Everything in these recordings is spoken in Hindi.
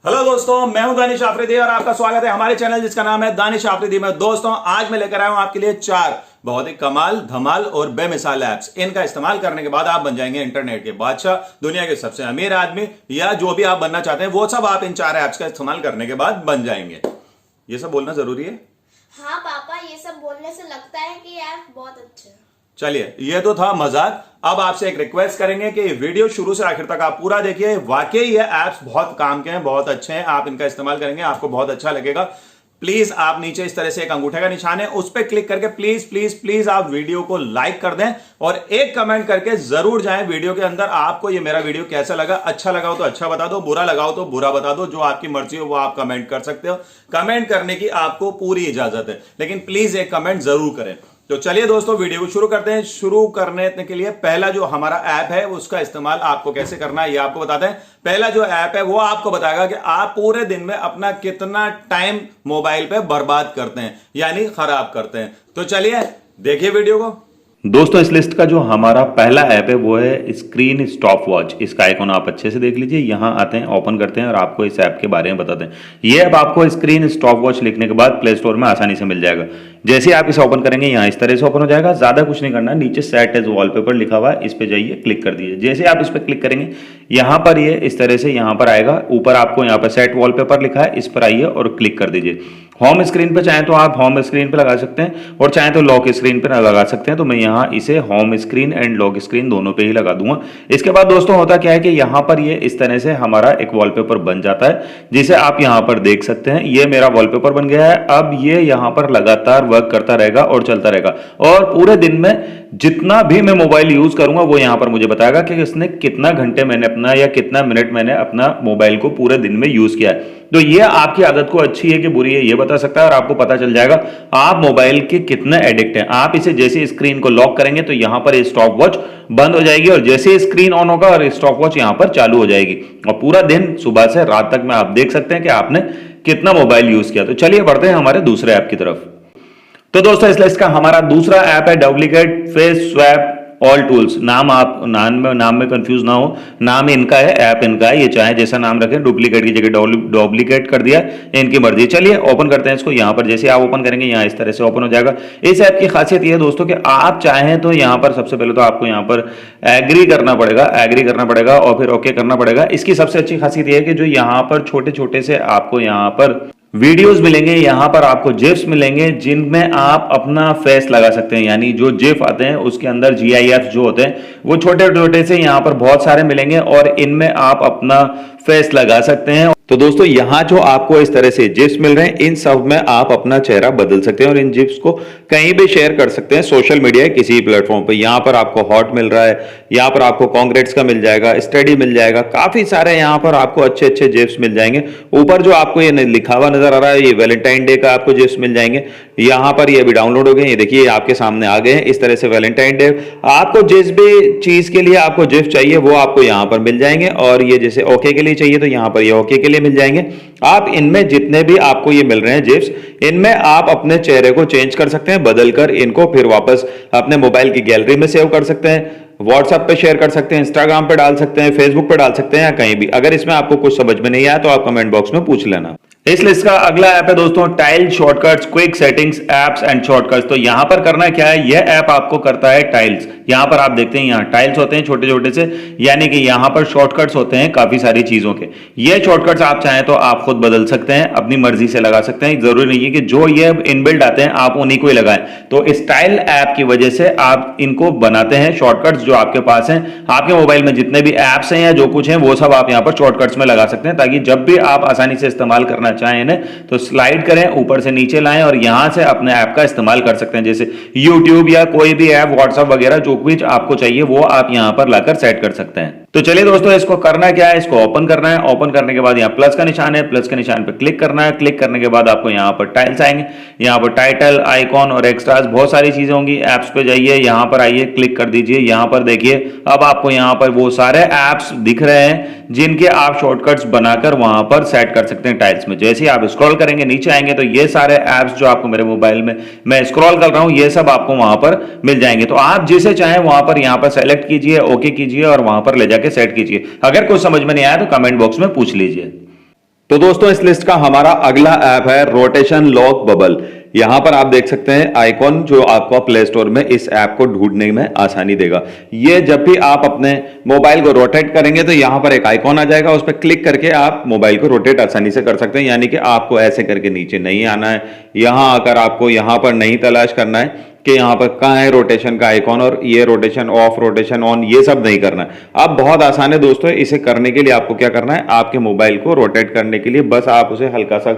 हेलो दोस्तों, मैं हूं दानिश आफरीदी और आपका स्वागत है हमारे चैनल जिसका नाम है दानिश आफरीदी में। दोस्तों, आज मैं लेकर आया हूं आपके लिए 4 बहुत ही कमाल, धमाल और बेमिसाल ऐप्स। इनका इस्तेमाल करने के बाद आप बन जाएंगे इंटरनेट के बादशाह, दुनिया के सबसे अमीर आदमी, या जो भी आप बनना चाहते हैं वो सब आप इन 4 ऐप्स का इस्तेमाल करने के बाद बन जाएंगे। ये सब बोलना जरूरी है? हाँ पापा, ये सब बोलने से लगता है कि ऐप बहुत अच्छे हैं। चलिए, ये तो था मजाक। अब आपसे एक रिक्वेस्ट करेंगे कि वीडियो शुरू से आखिर तक आप पूरा देखिए। वाकई ये ऐप्स बहुत काम के हैं, बहुत अच्छे हैं। आप इनका इस्तेमाल करेंगे, आपको बहुत अच्छा लगेगा। प्लीज आप नीचे इस तरह से एक अंगूठे का निशान है, उस पर क्लिक करके प्लीज प्लीज प्लीज आप वीडियो को लाइक कर दें और एक कमेंट करके जरूर जाएं वीडियो के अंदर। आपको ये मेरा वीडियो कैसा लगा? अच्छा लगा हो तो अच्छा बता दो, बुरा लगा हो तो बुरा बता दो। जो आपकी मर्जी हो वो आप कमेंट कर सकते हो। कमेंट करने की आपको पूरी इजाजत है, लेकिन प्लीज एक कमेंट जरूर करें। तो चलिए दोस्तों, वीडियो को शुरू करते हैं। शुरू करने के लिए पहला जो हमारा ऐप है उसका इस्तेमाल आपको कैसे करना है ये आपको बताते हैं। पहला जो ऐप है वो आपको बताएगा कि आप पूरे दिन में अपना कितना टाइम मोबाइल पे बर्बाद करते हैं, यानी खराब करते हैं। तो चलिए देखिए वीडियो को। दोस्तों, इस लिस्ट का जो हमारा पहला ऐप है वो है स्क्रीन स्टॉप वॉच। इसका आइकॉन आप अच्छे से देख लीजिए। यहाँ आते हैं, ओपन करते हैं और आपको इस ऐप के बारे में बताते हैं। ये ऐप आपको स्क्रीन स्टॉप वॉच लिखने के बाद प्ले स्टोर में आसानी से मिल जाएगा। जैसे आप इसे ओपन करेंगे यहाँ इस तरह से ओपन हो जाएगा। ज्यादा कुछ नहीं करना, नीचे सेट एज वॉलपेपर लिखा हुआ है, इस पे जाइए, क्लिक कर दीजिए। जैसे आप इस पर क्लिक करेंगे यहाँ पर ये इस तरह से यहाँ पर आएगा। ऊपर आपको यहाँ पर सेट वॉलपेपर लिखा है, इस पर आइए और क्लिक कर दीजिए। होम स्क्रीन पे चाहें तो आप होम स्क्रीन पे लगा सकते हैं और चाहें तो लॉक स्क्रीन पे लगा सकते हैं। तो मैं यहाँ इसे home screen and lock screen दोनों पे ही लगा दूंगा। इसके बाद दोस्तों होता क्या है कि यहाँ पर ये इस तरह से हमारा एक वॉलपेपर बन जाता है, जिसे आप यहाँ पर देख सकते हैं। ये मेरा वॉलपेपर बन गया है। अब ये यहाँ पर लगातार वर्क करता रहेगा और चलता रहेगा, और पूरे दिन में जितना भी मैं मोबाइल यूज करूंगा वो यहाँ पर मुझे बताएगा कि इसने कितना घंटे मैंने अपना या कितना मिनट मैंने अपना मोबाइल को पूरे दिन में यूज किया है। तो ये आपकी आदत को अच्छी है कि बुरी है ये बता सकता है, और आपको पता चल जाएगा आप मोबाइल के कितने एडिक्ट हैं। आप इसे जैसे स्क्रीन को लॉक करेंगे तो यहां पर स्टॉप वॉच बंद हो जाएगी, और जैसे स्क्रीन ऑन होगा और स्टॉप वॉच यहां पर चालू हो जाएगी, और पूरा दिन सुबह से रात तक में आप देख सकते हैं कि आपने कितना मोबाइल यूज किया। तो चलिए बढ़ते हैं हमारे दूसरे ऐप की तरफ। तो दोस्तों, इस लिस्ट का हमारा दूसरा ऐप है duplicate face swap all tools. नाम में कंफ्यूज ना हो, नाम इनका है, ऐप इनका है। ये चाहे जैसा नाम रखें, डुप्लीकेट की जगह डुप्लीकेट कर दिया, इनकी मर्जी। चलिए ओपन करते हैं इसको। यहाँ पर जैसे आप ओपन करेंगे यहाँ इस तरह से ओपन हो जाएगा। इस ऐप की खासियत ये है दोस्तों कि आप चाहें तो यहाँ पर सबसे पहले तो आपको यहाँ पर एग्री करना पड़ेगा और फिर ओके करना पड़ेगा। इसकी सबसे अच्छी खासियत ये है कि जो यहाँ पर छोटे छोटे से आपको यहाँ पर वीडियोस मिलेंगे, यहाँ पर आपको जिफ्स मिलेंगे जिनमें आप अपना फेस लगा सकते हैं। यानी जो जिफ आते हैं उसके अंदर GIF जो होते हैं वो छोटे छोटे से यहाँ पर बहुत सारे मिलेंगे, और इनमें आप अपना फेस लगा सकते हैं। तो दोस्तों, यहाँ जो आपको इस तरह से जिप्स मिल रहे हैं, इन सब में आप अपना चेहरा बदल सकते हैं और इन जिप्स को कहीं भी शेयर कर सकते हैं, सोशल मीडिया किसी प्लेटफॉर्म पे। यहाँ पर आपको हॉट मिल रहा है, यहाँ पर आपको कांग्रेट्स का मिल जाएगा, स्टडी मिल जाएगा, काफी सारे यहाँ पर आपको अच्छे अच्छे जिप्स मिल जाएंगे। ऊपर जो आपको ये लिखा हुआ नजर आ रहा है, ये वैलेंटाइन डे का आपको जिप्स मिल जाएंगे। यहाँ पर ये अभी डाउनलोड हो गए, ये देखिए आपके सामने आ गए हैं। इस तरह से वैलेंटाइन डे आपको जिस भी चीज के लिए आपको जिप्स चाहिए वो आपको यहाँ पर मिल जाएंगे, और ये जैसे ओके के लिए चाहिए तो यहाँ पर ये ओके के लिए मिल जाएंगे। आप इनमें जितने भी आपको ये मिल रहे हैं जिप्स, इनमें आप अपने चेहरे को चेंज कर सकते हैं, बदलकर इनको फिर वापस अपने मोबाइल की गैलरी में सेव कर सकते हैं, व्हाट्सएप पे शेयर कर सकते हैं, इंस्टाग्राम पे डाल सकते हैं, फेसबुक पे डाल सकते हैं, या कहीं भी। अगर इसमें आपको कुछ समझ में नहीं आया तो आप कमेंट बॉक्स में पूछ लेना। इस लिस्ट का अगला ऐप है दोस्तों tile shortcuts quick settings apps and shortcuts. तो यहां पर करना क्या है, यह ऐप आपको करता है टाइल्स। यहां पर आप देखते हैं यहाँ टाइल्स होते हैं छोटे छोटे से, यानी कि यहां पर शॉर्टकट्स होते हैं काफी सारी चीजों के। ये शॉर्टकट्स आप चाहें तो आप खुद बदल सकते हैं, अपनी मर्जी से लगा सकते हैं। जरूरी नहीं है कि जो ये इनबिल्ट आते हैं आप उन्हीं को ही लगाएं। तो इस टाइल ऐप की वजह से आप इनको बनाते हैं शॉर्टकट्स जो आपके पास हैं। आपके मोबाइल में जितने भी ऐप्स हैं या जो कुछ है वो सब आप यहाँ पर शॉर्टकट्स में लगा सकते हैं, ताकि जब भी आप आसानी से इस्तेमाल करना चाहें तो स्लाइड करें, ऊपर से नीचे लाएं और यहां से अपने ऐप का इस्तेमाल कर सकते हैं। जैसे YouTube या कोई भी ऐप, व्हाट्सएप वगैरह, जो कुछ आपको चाहिए वो आप यहां पर लाकर सेट कर सकते हैं। तो चलिए दोस्तों, इसको करना क्या है, इसको ओपन करना है। ओपन करने के बाद यहाँ प्लस का निशान है, प्लस के निशान पे क्लिक करना है। क्लिक करने के बाद आपको यहाँ पर टाइल्स आएंगे, यहाँ पर टाइटल, आइकॉन और एक्स्ट्रास बहुत सारी चीजें होंगी। एप्स पे जाइए, यहाँ पर आइए, क्लिक कर दीजिए। यहाँ पर देखिए अब आपको यहाँ पर वो सारे एप्स दिख रहे हैं जिनके आप शॉर्टकट्स बनाकर वहां पर सेट कर सकते हैं टाइल्स में। जैसे ही आप स्क्रॉल करेंगे नीचे आएंगे तो ये सारे एप्स जो आपको मेरे मोबाइल में मैं स्क्रॉल कर रहा हूं ये सब आपको वहां पर मिल जाएंगे। तो आप जिसे चाहें वहां पर यहाँ पर सेलेक्ट कीजिए, ओके कीजिए और वहां पर ले जाके सेट कीजिए। अगर कुछ समझ में नहीं आया तो कमेंट बॉक्स में पूछ लीजिए। तो दोस्तों इस लिस्ट का हमारा अगला ऐप है रोटेशन लॉक बबल। यहां पर आप देख सकते हैं आइकॉन जो आपको प्ले स्टोर में इस ऐप को ढूंढने में आसानी देगा। ये जब भी आप अपने मोबाइल को रोटेट करेंगे तो यहां पर एक आइकॉन आ जाएगा, उस पर क्लिक करके आप मोबाइल को रोटेट आसानी से कर सकते हैं। यानी कि आपको ऐसे करके नीचे नहीं आना है, यहां आकर आपको यहां पर नहीं तलाश करना है कि यहां पर कहां है रोटेशन का आइकॉन और ये रोटेशन ऑफ रोटेशन ऑन ये सब नहीं करना है। अब बहुत आसान है दोस्तों, इसे करने के लिए आपको क्या करना है, आपके मोबाइल को रोटेट करने के लिए बस आप उसे हल्का सा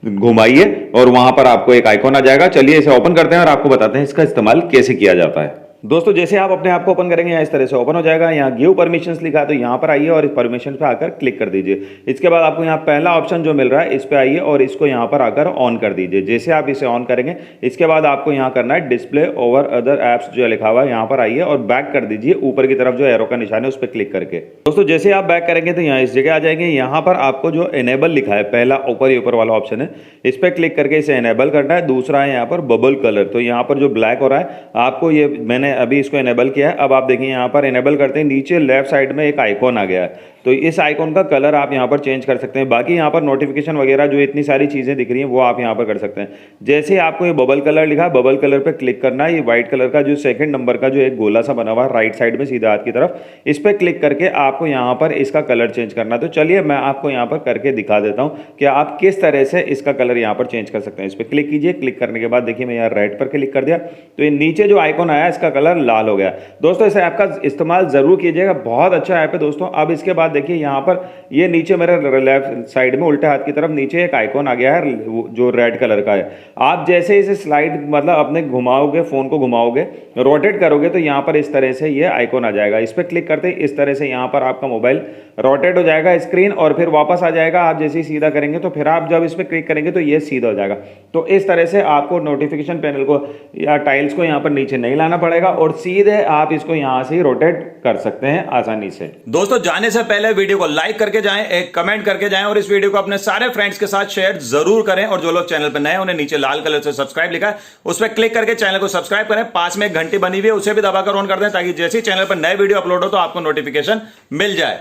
घुमाइए और वहां पर आपको एक आइकॉन आ जाएगा। चलिए इसे ओपन करते हैं और आपको बताते हैं इसका इस्तेमाल कैसे किया जाता है। दोस्तों जैसे आप अपने आप को ओपन करेंगे यहाँ इस तरह से ओपन हो जाएगा। यहाँ गिव परमिशंस लिखा है तो यहाँ पर आइए और इस परमिशन पे आकर क्लिक कर दीजिए। इसके बाद आपको यहाँ पहला ऑप्शन जो मिल रहा है इस पे आइए और इसको यहाँ पर आकर ऑन कर दीजिए। जैसे आप इसे ऑन करेंगे इसके बाद आपको यहाँ करना है डिस्प्ले ओवर अदर एप्स जो लिखा हुआ है यहाँ पर आइए और बैक कर दीजिए ऊपर की तरफ जो एरो का निशान है उस पर क्लिक करके। दोस्तों जैसे आप बैक करेंगे तो यहाँ इस जगह आ जाएंगे। यहाँ पर आपको जो इनेबल लिखा है पहला ऊपर वाला ऑप्शन है इस पर क्लिक करके इसे इनेबल करना है। दूसरा है यहाँ पर बबल कलर, तो यहाँ पर जो ब्लैक हो रहा है आपको ये मैंने अभी इसको इनेबल किया है। अब आप देखिए यहाँ पर इनेबल करते हैं नीचे लेफ्ट साइड में एक आइकॉन आ गया है, तो इस आइकॉन का कलर आप यहाँ पर चेंज कर सकते हैं। बाकी यहाँ पर नोटिफिकेशन वगैरह जो इतनी सारी चीजें दिख रही हैं वो आप यहाँ पर कर सकते हैं। जैसे आपको ये बबल कलर लिखा है बबल कलर पे क्लिक करना है। ये व्हाइट कलर का जो सेकंड नंबर का जो एक गोला सा बना हुआ है राइट साइड में सीधा हाथ की तरफ, इस पर क्लिक करके आपको यहाँ पर इसका कलर चेंज करना है। तो चलिए मैं आपको यहाँ पर करके दिखा देता हूँ कि आप किस तरह से इसका कलर यहाँ पर चेंज कर सकते हैं। इस पर क्लिक कीजिए, क्लिक करने के बाद देखिए मैं यहाँ रेड पर क्लिक कर दिया तो ये नीचे जो आइकॉन आया इसका कलर लाल हो गया। दोस्तों इस ऐप का इस्तेमाल जरूर कीजिएगा, बहुत अच्छा ऐप है दोस्तों। अब इसके बाद देखिए यहाँ पर ये नीचे मेरे लेफ्ट साइड में उल्टे हाथ की तरफ नीचे एक आइकॉन आ गया है जो रेड कलर का है। आप जैसे इसे स्लाइड मतलब अपने घुमाओगे, फोन को घुमाओगे, रोटेट करोगे तो यहाँ पर इस तरह से ये आइकॉन आ जाएगा। इस पर क्लिक करते ही इस तरह से यहाँ पर आपका मोबाइल रोटेट हो जाएगा स्क्रीन और फिर वापस आ जाएगा। आप जैसे ही सीधा करेंगे तो फिर आप जब इस पर क्लिक करेंगे तो ये सीधा हो जाएगा। तो इस तरह से आपको नोटिफिकेशन पैनल को या टाइल्स को यहाँ पर नीचे नहीं लाना पड़ेगा और सीधे आप इसको यहाँ से रोटेट कर सकते हैं आसानी से। दोस्तों जाने से पहले वीडियो को लाइक करके जाएं, एक कमेंट करके जाएं और इस वीडियो को अपने सारे फ्रेंड्स के साथ शेयर जरूर करें। और जो लोग चैनल पर नए उन्हें नीचे लाल कलर से सब्सक्राइब लिखा है उस पर क्लिक करके चैनल को सब्सक्राइब करें। पास में एक घंटी बनी हुई है उसे भी दबाकर ऑन कर दें ताकि जैसे ही चैनल पर नए वीडियो अपलोड हो तो आपको नोटिफिकेशन मिल जाए।